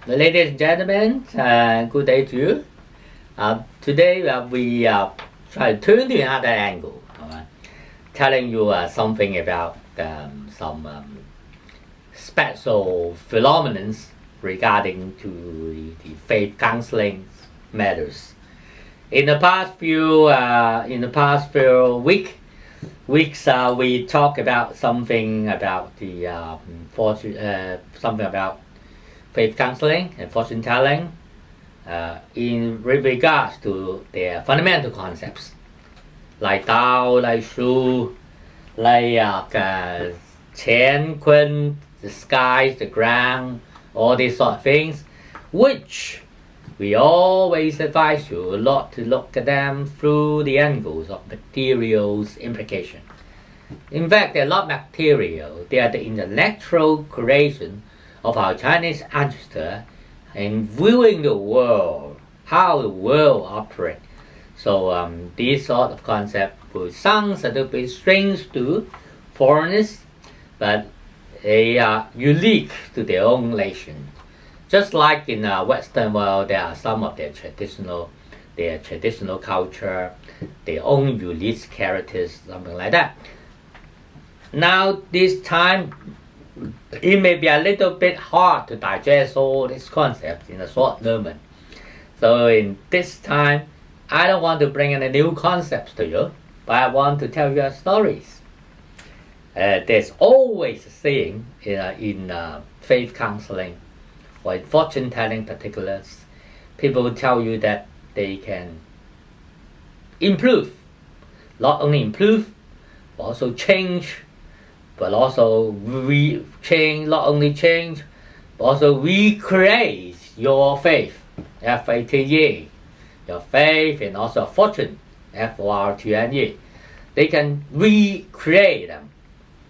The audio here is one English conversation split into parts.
Ladies and gentlemen, good day to you. Today we try to turn to another angle, telling you something about some special phenomena regarding to the faith counseling matters. In the past few weeks, we talked about something about the something about faith counseling and fortune telling in regards to their fundamental concepts like Tao, like Shu, like Qian, Kun, the skies, the ground, all these sort of things, which we always advise you a lot to look at them through the angles of materials implication. In fact, they're not material, they are the intellectual creation of our Chinese ancestor in viewing the world, how the world operates. So these sort of concepts will sound a little bit strange to foreigners, but they are unique to their own nation. Just like in the Western world, there are some of their traditional culture, their own unique characters, something like that. Now this time, it may be a little bit hard to digest all these concepts in a short moment. So in this time, I don't want to bring any new concepts to you, but I want to tell you stories. There's always a saying in faith counseling or in fortune telling particulars. People will tell you that they can improve, not only improve, but also change, but also not only change, but also recreate your faith, F-A-T-E, your faith and also fortune, F-O-R-T-U-N-E. They can recreate them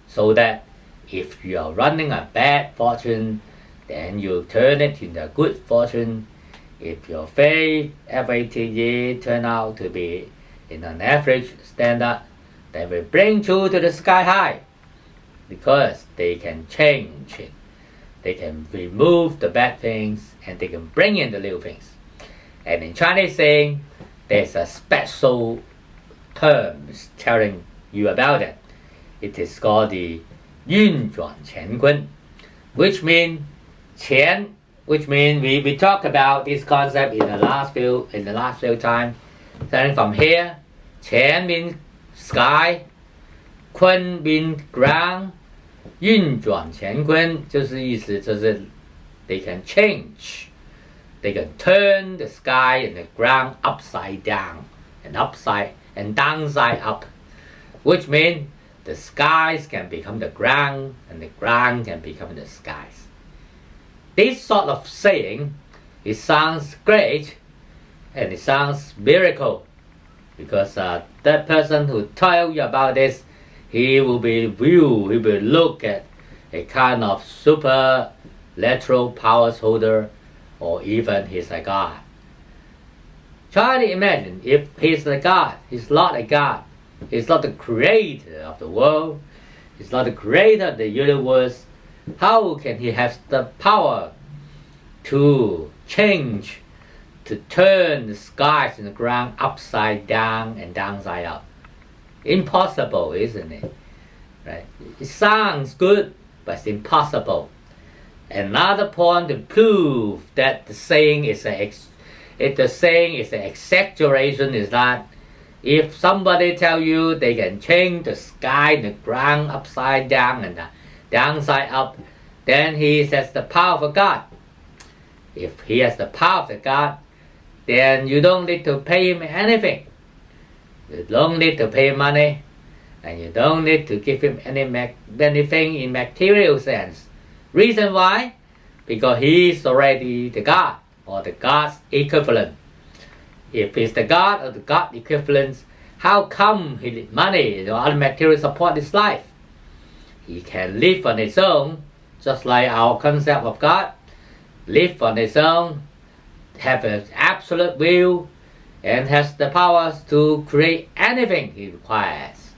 so that if you are running a bad fortune, then you turn it into a good fortune. If your faith, F-A-T-E, turn out to be in an average standard, they will bring you to the sky high, because they can change it. They can remove the bad things and they can bring in the new things. And in Chinese saying, there's a special term telling you about it. It is called the 运转乾坤, which means we talked about this concept in the last few times. Starting from here, Qian means sky, Kun means ground, 运转乾坤就是意思就是 they can change, they can turn the sky and the ground upside down and downside up, which means the skies can become the ground and the ground can become the skies. This sort of saying, it sounds great and it sounds miracle, because that person who tells you about this, he will look at a kind of supernatural powers holder, or even he's a god. Try to imagine if he's a god. He's not a god. He's not the creator of the world. He's not the creator of the universe. How can he have the power to change, to turn the skies and the ground upside down and downside up? Impossible, isn't it? Right? It sounds good, but it's impossible. Another point to prove that the saying is an exaggeration is that if somebody tell you they can change the sky and the ground upside down and the downside up, then he has the power of God. If he has the power of God, then you don't need to pay him anything. You don't need to pay money, and you don't need to give him anything in material sense. Reason why? Because he is already the God, or the God's equivalent. If he's the God or the God equivalent, how come he needs money or other material support his life? He can live on his own, just like our concept of God. Live on his own, have an absolute will, and has the powers to create anything he requires.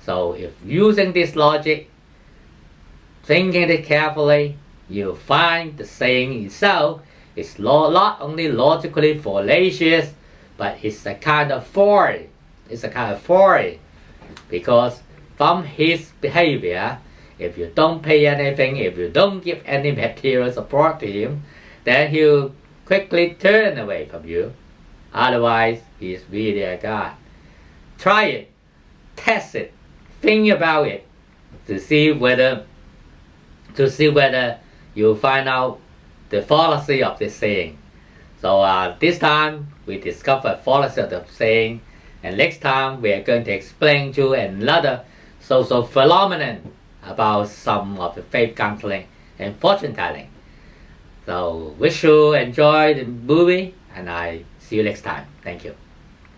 So if using this logic, thinking it carefully, you find the saying itself is not only logically fallacious, but it's a kind of folly. It's a kind of folly, because from his behavior, if you don't pay anything, if you don't give any material support to him, then he'll quickly turn away from you. Otherwise, he's really a god. Try it, test it, think about it, to see whether you find out the fallacy of this saying. So this time we discovered fallacy of the saying, and next time we are going to explain to you another social phenomenon about some of the faith counseling and fortune telling. So wish you enjoy the movie, and I see you next time. Thank you.